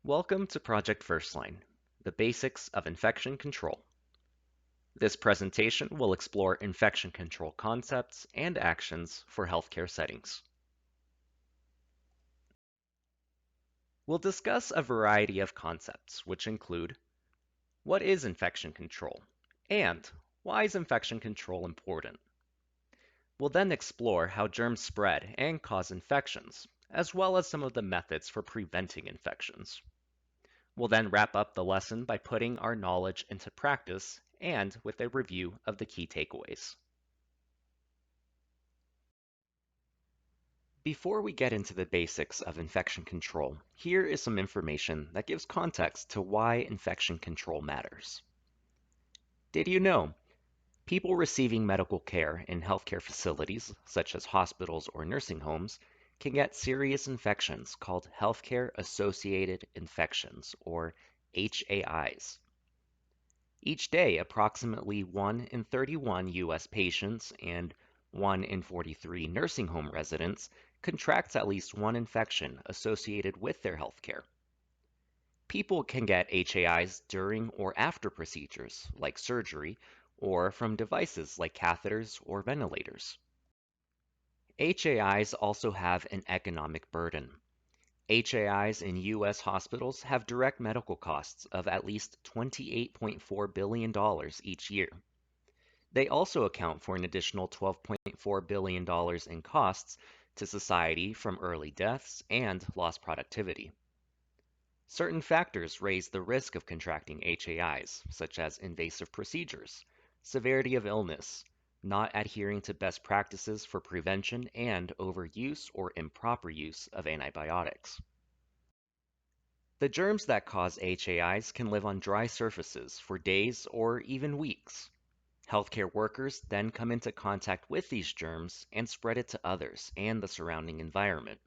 Welcome to Project First Line, the basics of infection control. This presentation will explore infection control concepts and actions for healthcare settings. We'll discuss a variety of concepts, which include what is infection control and why is infection control important. We'll then explore how germs spread and cause infections, as well as some of the methods for preventing infections. We'll then wrap up the lesson by putting our knowledge into practice and with a review of the key takeaways. Before we get into the basics of infection control, here is some information that gives context to why infection control matters. Did you know people receiving medical care in healthcare facilities, such as hospitals or nursing homes, can get serious infections called healthcare-associated infections, or HAIs. Each day, approximately 1 in 31 U.S. patients and 1 in 43 nursing home residents contracts at least one infection associated with their healthcare. People can get HAIs during or after procedures, like surgery, or from devices like catheters or ventilators. HAIs also have an economic burden. HAIs in U.S. hospitals have direct medical costs of at least $28.4 billion each year. They also account for an additional $12.4 billion in costs to society from early deaths and lost productivity. Certain factors raise the risk of contracting HAIs, such as invasive procedures, severity of illness, not adhering to best practices for prevention, and overuse or improper use of antibiotics. The germs that cause HAIs can live on dry surfaces for days or even weeks. Healthcare workers then come into contact with these germs and spread it to others and the surrounding environment.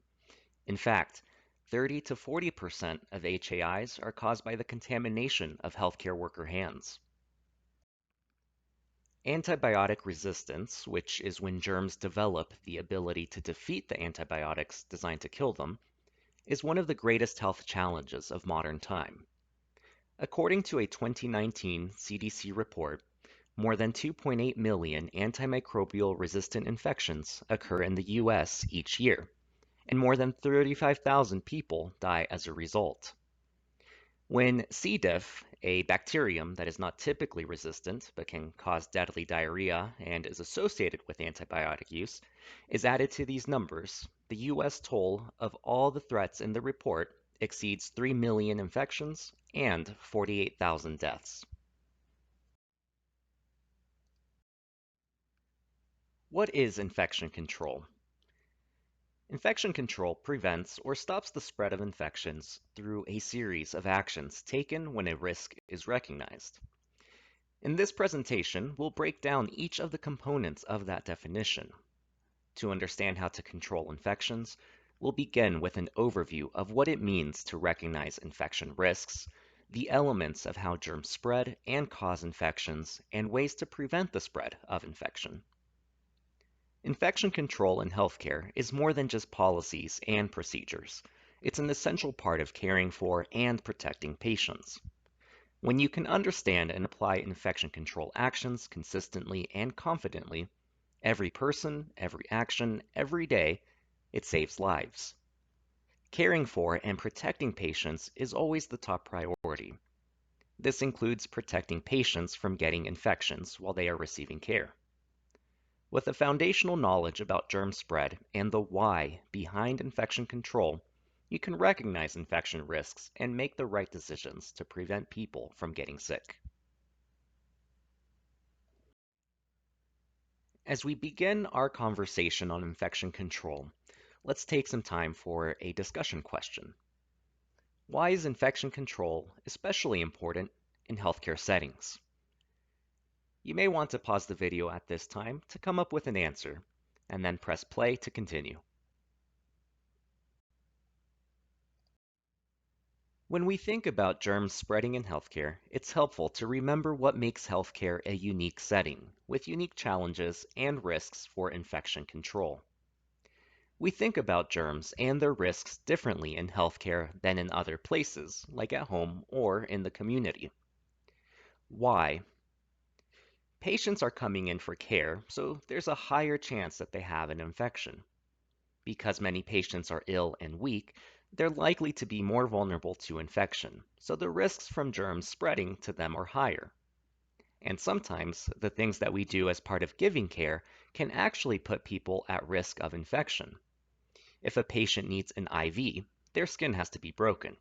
In fact, 30 to 40% of HAIs are caused by the contamination of healthcare worker hands. Antibiotic resistance, which is when germs develop the ability to defeat the antibiotics designed to kill them, is one of the greatest health challenges of modern time. According to a 2019 CDC report, more than 2.8 million antimicrobial resistant infections occur in the US each year, and more than 35,000 people die as a result. When C. diff, a bacterium that is not typically resistant but can cause deadly diarrhea and is associated with antibiotic use, is added to these numbers, the U.S. toll of all the threats in the report exceeds 3 million infections and 48,000 deaths. What is infection control? Infection control prevents or stops the spread of infections through a series of actions taken when a risk is recognized. In this presentation, we'll break down each of the components of that definition. To understand how to control infections, we'll begin with an overview of what it means to recognize infection risks, the elements of how germs spread and cause infections, and ways to prevent the spread of infection. Infection control in healthcare is more than just policies and procedures. It's an essential part of caring for and protecting patients. When you can understand and apply infection control actions consistently and confidently, every person, every action, every day, it saves lives. Caring for and protecting patients is always the top priority. This includes protecting patients from getting infections while they are receiving care. With a foundational knowledge about germ spread and the why behind infection control, you can recognize infection risks and make the right decisions to prevent people from getting sick. As we begin our conversation on infection control, let's take some time for a discussion question. Why is infection control especially important in healthcare settings? You may want to pause the video at this time to come up with an answer, and then press play to continue. When we think about germs spreading in healthcare, it's helpful to remember what makes healthcare a unique setting, with unique challenges and risks for infection control. We think about germs and their risks differently in healthcare than in other places, like at home or in the community. Why? Patients are coming in for care, so there's a higher chance that they have an infection. Because many patients are ill and weak, they're likely to be more vulnerable to infection, so the risks from germs spreading to them are higher. And sometimes the things that we do as part of giving care can actually put people at risk of infection. If a patient needs an IV, their skin has to be broken.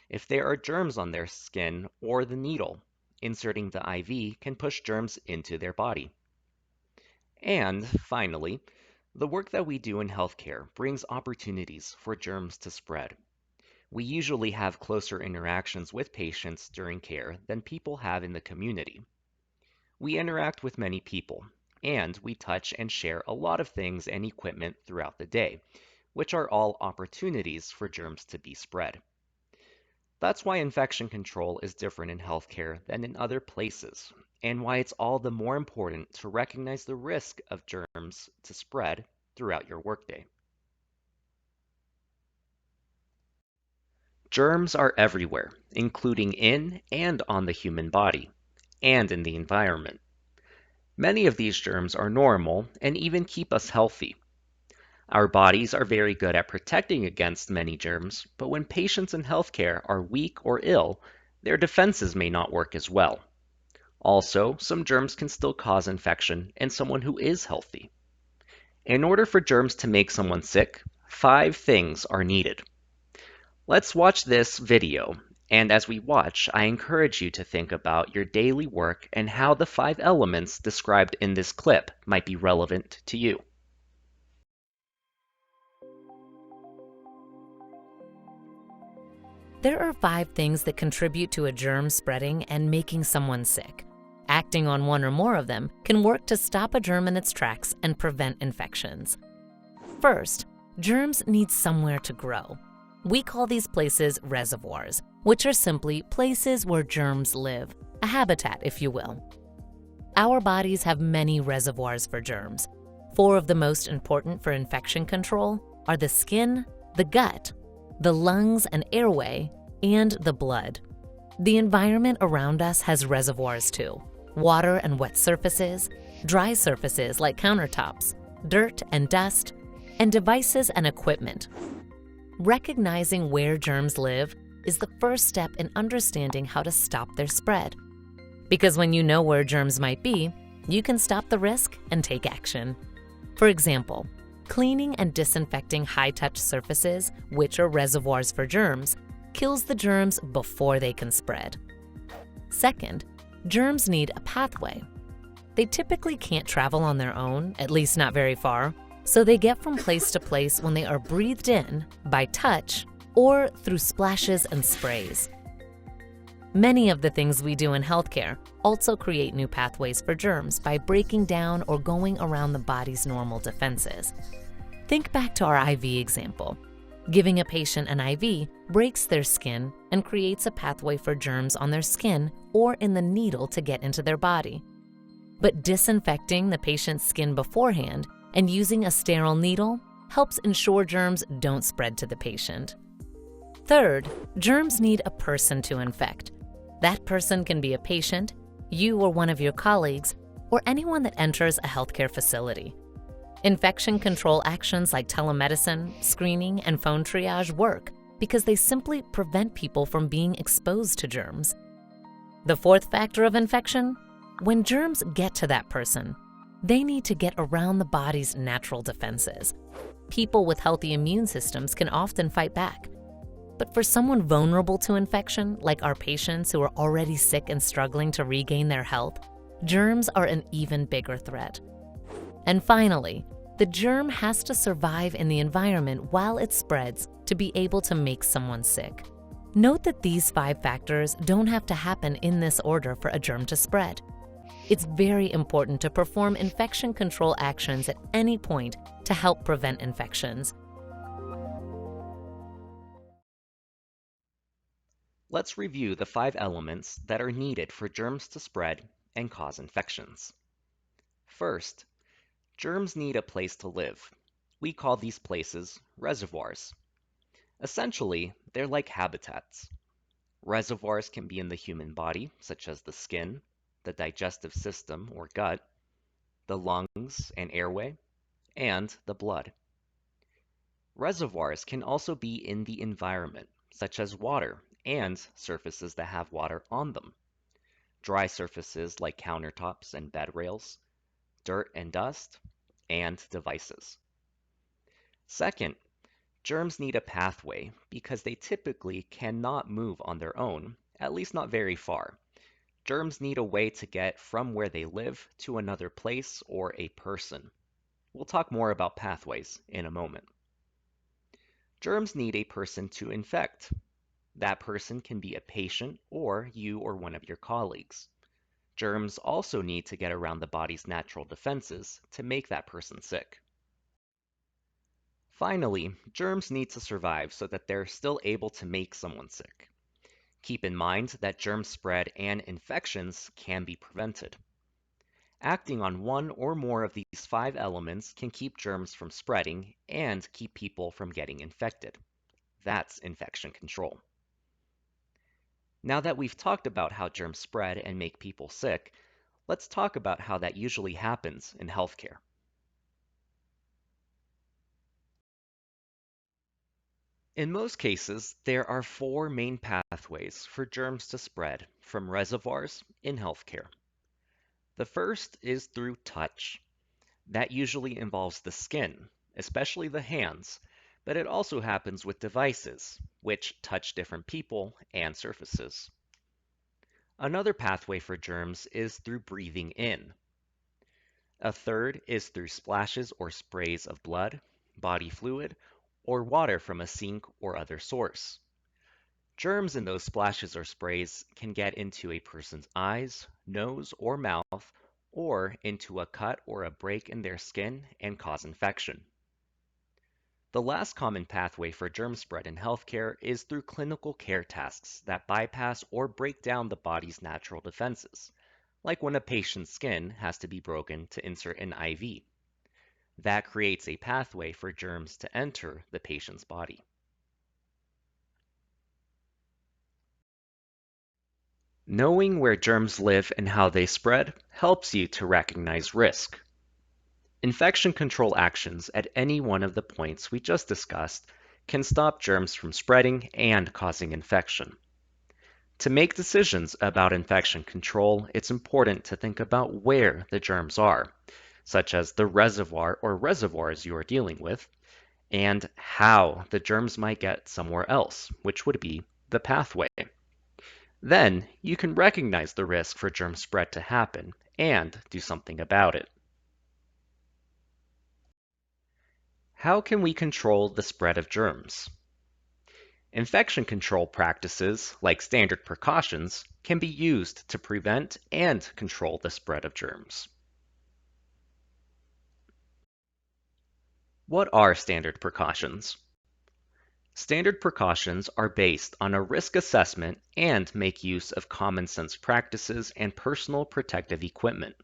If there are germs on their skin or the needle, inserting the IV can push germs into their body. And finally, the work that we do in healthcare brings opportunities for germs to spread. We usually have closer interactions with patients during care than people have in the community. We interact with many people, and we touch and share a lot of things and equipment throughout the day, which are all opportunities for germs to be spread. That's why infection control is different in healthcare than in other places, and why it's all the more important to recognize the risk of germs to spread throughout your workday. Germs are everywhere, including in and on the human body, and in the environment. Many of these germs are normal and even keep us healthy. Our bodies are very good at protecting against many germs, but when patients in healthcare are weak or ill, their defenses may not work as well. Also, some germs can still cause infection in someone who is healthy. In order for germs to make someone sick, 5 things are needed. Let's watch this video, and as we watch, I encourage you to think about your daily work and how the 5 elements described in this clip might be relevant to you. There are 5 things that contribute to a germ spreading and making someone sick. Acting on one or more of them can work to stop a germ in its tracks and prevent infections. First, germs need somewhere to grow. We call these places reservoirs, which are simply places where germs live, a habitat, if you will. Our bodies have many reservoirs for germs. 4 of the most important for infection control are the skin, the gut, the lungs and airway, and the blood. The environment around us has reservoirs too: water and wet surfaces, dry surfaces like countertops, dirt and dust, and devices and equipment. Recognizing where germs live is the first step in understanding how to stop their spread. Because when you know where germs might be, you can stop the risk and take action. For example, cleaning and disinfecting high-touch surfaces, which are reservoirs for germs, kills the germs before they can spread. Second, germs need a pathway. They typically can't travel on their own, at least not very far, so they get from place to place when they are breathed in, by touch, or through splashes and sprays. Many of the things we do in healthcare also create new pathways for germs by breaking down or going around the body's normal defenses. Think back to our IV example. Giving a patient an IV breaks their skin and creates a pathway for germs on their skin or in the needle to get into their body. But disinfecting the patient's skin beforehand and using a sterile needle helps ensure germs don't spread to the patient. Third, germs need a person to infect. That person can be a patient, you or one of your colleagues, or anyone that enters a healthcare facility. Infection control actions like telemedicine, screening, and phone triage work because they simply prevent people from being exposed to germs. The fourth factor of infection: when germs get to that person, they need to get around the body's natural defenses. People with healthy immune systems can often fight back. But for someone vulnerable to infection, like our patients who are already sick and struggling to regain their health, germs are an even bigger threat. And finally, the germ has to survive in the environment while it spreads to be able to make someone sick. Note that these 5 factors don't have to happen in this order for a germ to spread. It's very important to perform infection control actions at any point to help prevent infections. Let's review the 5 elements that are needed for germs to spread and cause infections. First, germs need a place to live. We call these places reservoirs. Essentially, they're like habitats. Reservoirs can be in the human body, such as the skin, the digestive system or gut, the lungs and airway, and the blood. Reservoirs can also be in the environment, such as water and surfaces that have water on them. Dry surfaces like countertops and bed rails, dirt and dust, and devices. Second, germs need a pathway because they typically cannot move on their own, at least not very far. Germs need a way to get from where they live to another place or a person. We'll talk more about pathways in a moment. Germs need a person to infect. That person can be a patient or you or one of your colleagues. Germs also need to get around the body's natural defenses to make that person sick. Finally, germs need to survive so that they're still able to make someone sick. Keep in mind that germ spread and infections can be prevented. Acting on one or more of these five elements can keep germs from spreading and keep people from getting infected. That's infection control. Now that we've talked about how germs spread and make people sick, let's talk about how that usually happens in healthcare. In most cases, there are four main pathways for germs to spread from reservoirs in healthcare. The first is through touch. That usually involves the skin, especially the hands, but it also happens with devices, which touch different people and surfaces. Another pathway for germs is through breathing in. A third is through splashes or sprays of blood, body fluid, or water from a sink or other source. Germs in those splashes or sprays can get into a person's eyes, nose, or mouth, or into a cut or a break in their skin and cause infection. The last common pathway for germ spread in healthcare is through clinical care tasks that bypass or break down the body's natural defenses, like when a patient's skin has to be broken to insert an IV. That creates a pathway for germs to enter the patient's body. Knowing where germs live and how they spread helps you to recognize risk. Infection control actions at any one of the points we just discussed can stop germs from spreading and causing infection. To make decisions about infection control, it's important to think about where the germs are, such as the reservoir or reservoirs you are dealing with, and how the germs might get somewhere else, which would be the pathway. Then you can recognize the risk for germ spread to happen and do something about it. How can we control the spread of germs? Infection control practices, like standard precautions, can be used to prevent and control the spread of germs. What are standard precautions? Standard precautions are based on a risk assessment and make use of common sense practices and personal protective equipment.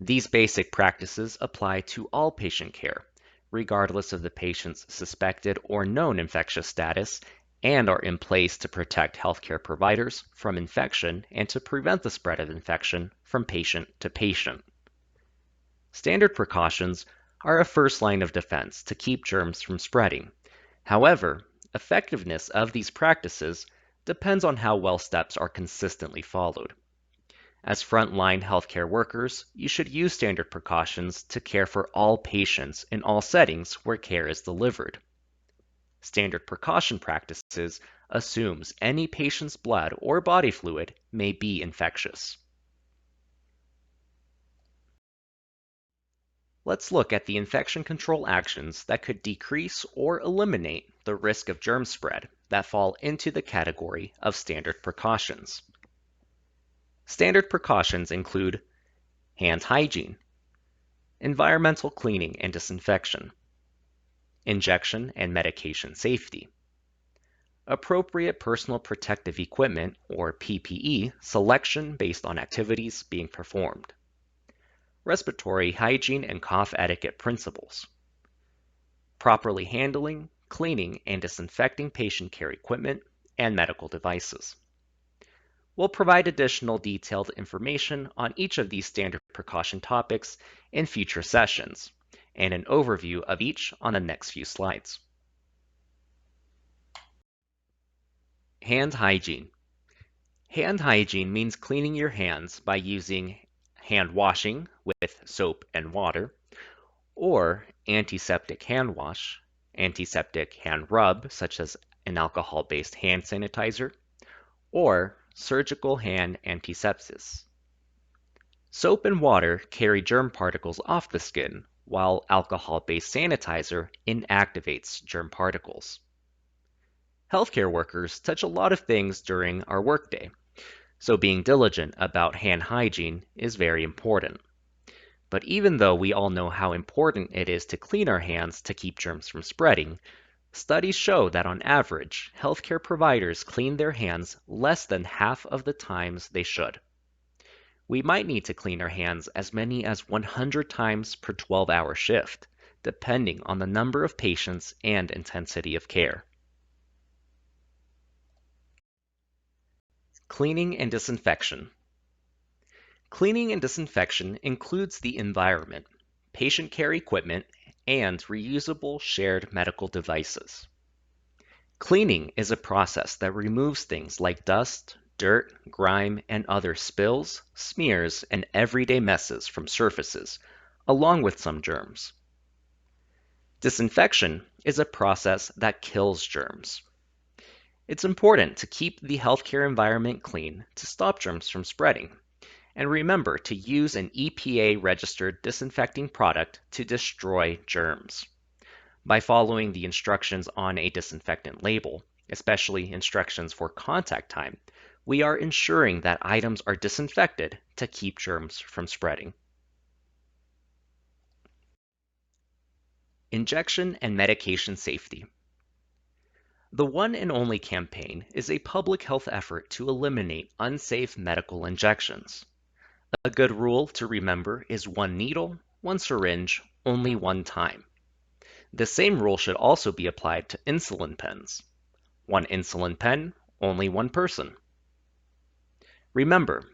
These basic practices apply to all patient care, regardless of the patient's suspected or known infectious status, and are in place to protect healthcare providers from infection and to prevent the spread of infection from patient to patient. Standard precautions are a first line of defense to keep germs from spreading. However, effectiveness of these practices depends on how well steps are consistently followed. As frontline healthcare workers, you should use standard precautions to care for all patients in all settings where care is delivered. Standard precaution practices assumes any patient's blood or body fluid may be infectious. Let's look at the infection control actions that could decrease or eliminate the risk of germ spread that fall into the category of standard precautions. Standard precautions include hand hygiene, environmental cleaning and disinfection, injection and medication safety, appropriate personal protective equipment or PPE selection based on activities being performed, respiratory hygiene and cough etiquette principles, properly handling, cleaning, and disinfecting patient care equipment and medical devices. We'll provide additional detailed information on each of these standard precaution topics in future sessions, and an overview of each on the next few slides. Hand hygiene. Hand hygiene means cleaning your hands by using hand washing with soap and water, or antiseptic hand wash, antiseptic hand rub, such as an alcohol-based hand sanitizer, or surgical hand antisepsis. Soap and water carry germ particles off the skin, while alcohol-based sanitizer inactivates germ particles. Healthcare workers touch a lot of things during our workday, so being diligent about hand hygiene is very important. But even though we all know how important it is to clean our hands to keep germs from spreading, studies show that on average, healthcare providers clean their hands less than half of the times they should. We might need to clean our hands as many as 100 times per 12-hour shift, depending on the number of patients and intensity of care. Cleaning and disinfection. Cleaning and disinfection includes the environment, patient care equipment, and reusable shared medical devices. Cleaning is a process that removes things like dust, dirt, grime, and other spills, smears, and everyday messes from surfaces, along with some germs. Disinfection is a process that kills germs. It's important to keep the healthcare environment clean to stop germs from spreading. And remember to use an EPA-registered disinfecting product to destroy germs. By following the instructions on a disinfectant label, especially instructions for contact time, we are ensuring that items are disinfected to keep germs from spreading. Injection and medication safety. The One and Only campaign is a public health effort to eliminate unsafe medical injections. A good rule to remember is one needle, one syringe, only one time. The same rule should also be applied to insulin pens. One insulin pen, only one person. Remember,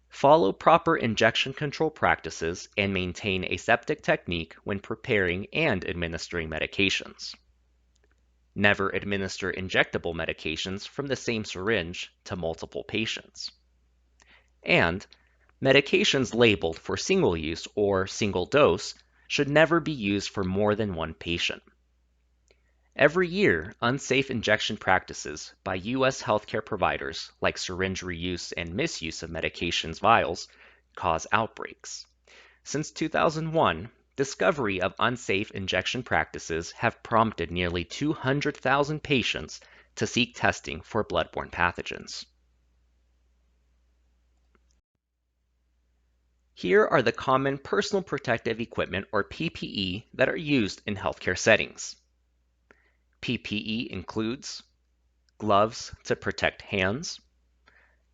follow proper injection control practices and maintain aseptic technique when preparing and administering medications. Never administer injectable medications from the same syringe to multiple patients. And medications labeled for single use or single dose should never be used for more than one patient. Every year, unsafe injection practices by U.S. healthcare providers, like syringe reuse and misuse of medications vials, cause outbreaks. Since 2001, discovery of unsafe injection practices have prompted nearly 200,000 patients to seek testing for bloodborne pathogens. Here are the common personal protective equipment, or PPE, that are used in healthcare settings. PPE includes gloves to protect hands,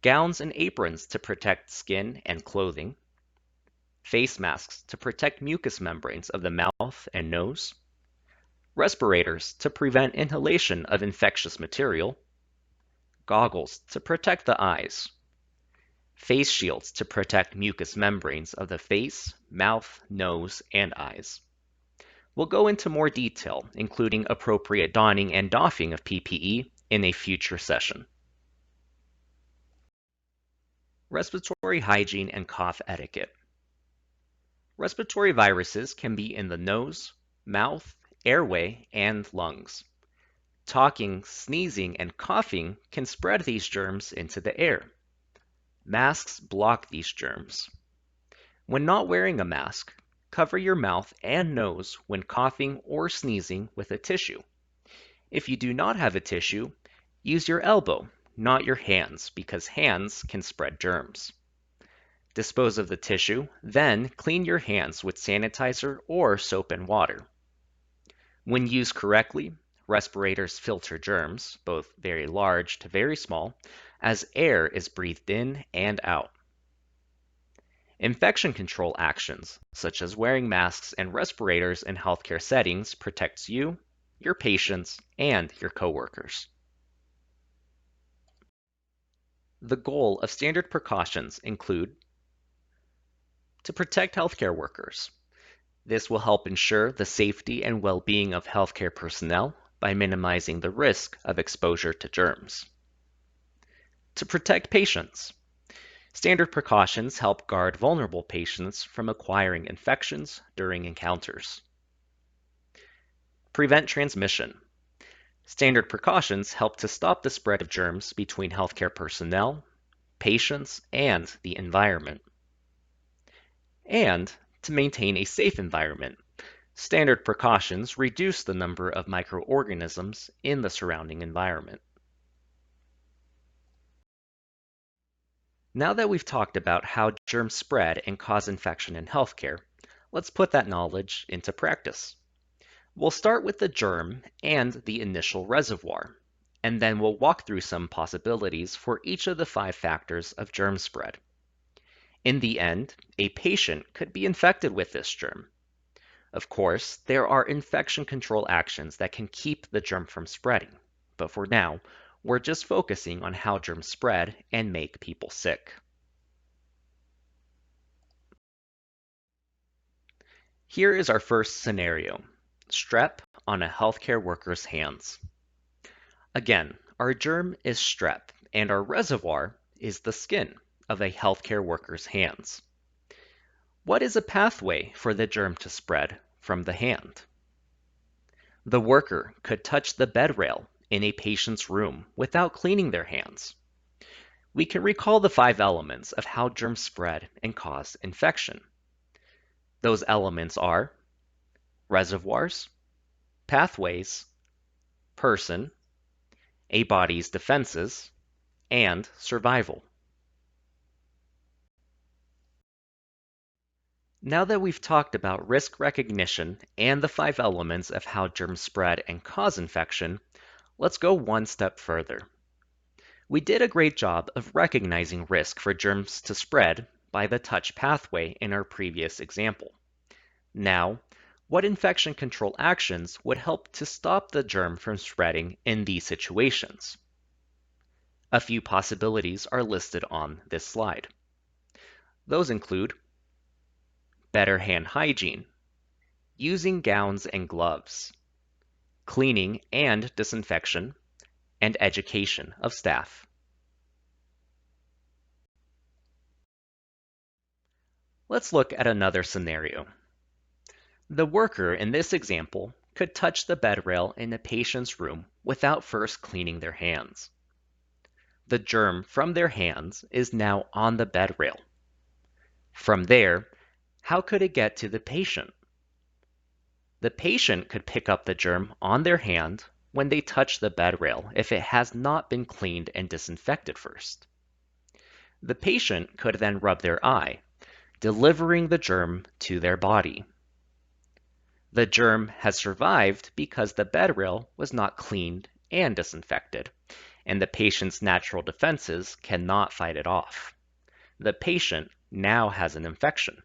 gowns and aprons to protect skin and clothing, face masks to protect mucous membranes of the mouth and nose, respirators to prevent inhalation of infectious material, goggles to protect the eyes, face shields to protect mucous membranes of the face, mouth, nose, and eyes. We'll go into more detail, including appropriate donning and doffing of PPE, in a future session. Respiratory hygiene and cough etiquette. Respiratory viruses can be in the nose, mouth, airway, and lungs. Talking, sneezing, and coughing can spread these germs into the air. Masks block these germs. When not wearing a mask, cover your mouth and nose when coughing or sneezing with a tissue. If you do not have a tissue, use your elbow, not your hands, because hands can spread germs. Dispose of the tissue, then clean your hands with sanitizer or soap and water. When used correctly, respirators filter germs, both very large to very small, as air is breathed in and out. Infection control actions, such as wearing masks and respirators in healthcare settings, protects you, your patients, and your coworkers. The goal of standard precautions include to protect healthcare workers. This will help ensure the safety and well-being of healthcare personnel by minimizing the risk of exposure to germs. To protect patients. Standard precautions help guard vulnerable patients from acquiring infections during encounters. Prevent transmission. Standard precautions help to stop the spread of germs between healthcare personnel, patients, and the environment. And to maintain a safe environment. Standard precautions reduce the number of microorganisms in the surrounding environment. Now that we've talked about how germs spread and cause infection in healthcare, let's put that knowledge into practice. We'll start with the germ and the initial reservoir, and then we'll walk through some possibilities for each of the 5 factors of germ spread. In the end, a patient could be infected with this germ. Of course, there are infection control actions that can keep the germ from spreading, but for now, we're just focusing on how germs spread and make people sick. Here is our first scenario: strep on a healthcare worker's hands. Again, our germ is strep, and our reservoir is the skin of a healthcare worker's hands. What is a pathway for the germ to spread from the hand? The worker could touch the bed rail in a patient's room without cleaning their hands. We can recall the 5 elements of how germs spread and cause infection. Those elements are reservoirs, pathways, person, a body's defenses, and survival. Now that we've talked about risk recognition and the 5 elements of how germs spread and cause infection, let's go one step further. We did a great job of recognizing risk for germs to spread by the touch pathway in our previous example. Now, what infection control actions would help to stop the germ from spreading in these situations? A few possibilities are listed on this slide. Those include better hand hygiene, using gowns and gloves, cleaning and disinfection, and education of staff. Let's look at another scenario. The worker in this example could touch the bed rail in a patient's room without first cleaning their hands. The germ from their hands is now on the bed rail. From there, how could it get to the patient? The patient could pick up the germ on their hand when they touch the bed rail if it has not been cleaned and disinfected first. The patient could then rub their eye, delivering the germ to their body. The germ has survived because the bed rail was not cleaned and disinfected, and the patient's natural defenses cannot fight it off. The patient now has an infection.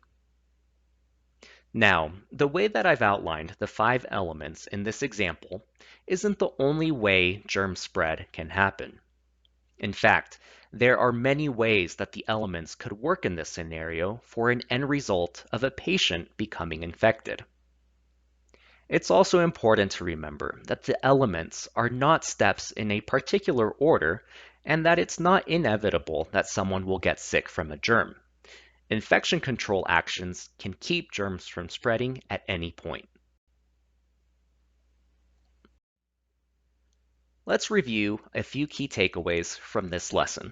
Now, the way that I've outlined the 5 elements in this example isn't the only way germ spread can happen. In fact, there are many ways that the elements could work in this scenario for an end result of a patient becoming infected. It's also important to remember that the elements are not steps in a particular order and that it's not inevitable that someone will get sick from a germ. Infection control actions can keep germs from spreading at any point. Let's review a few key takeaways from this lesson.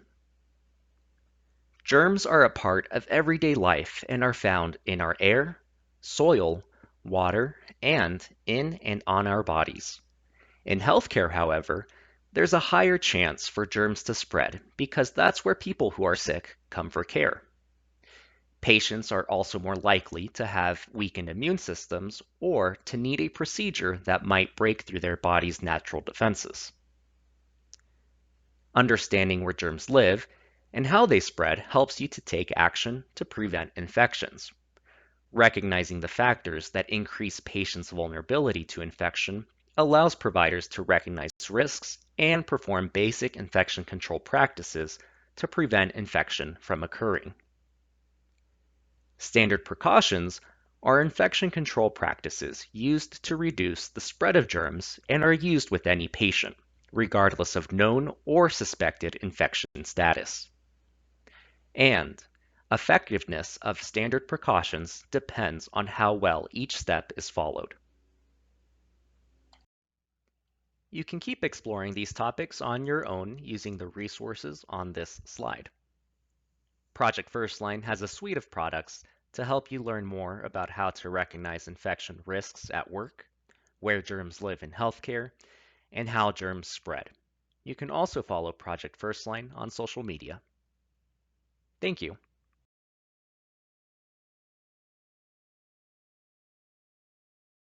Germs are a part of everyday life and are found in our air, soil, water, and in and on our bodies. In healthcare, however, there's a higher chance for germs to spread because that's where people who are sick come for care. Patients are also more likely to have weakened immune systems or to need a procedure that might break through their body's natural defenses. Understanding where germs live And how they spread helps you to take action to prevent infections. Recognizing the factors that increase patients' vulnerability to infection allows providers to recognize risks and perform basic infection control practices to prevent infection from occurring. Standard precautions are infection control practices used to reduce the spread of germs and are used with any patient, regardless of known or suspected infection status. And effectiveness of standard precautions depends on how well each step is followed. You can keep exploring these topics on your own using the resources on this slide. Project FirstLine has a suite of products to help you learn more about how to recognize infection risks at work, where germs live in healthcare, and how germs spread. You can also follow Project FirstLine on social media. Thank you.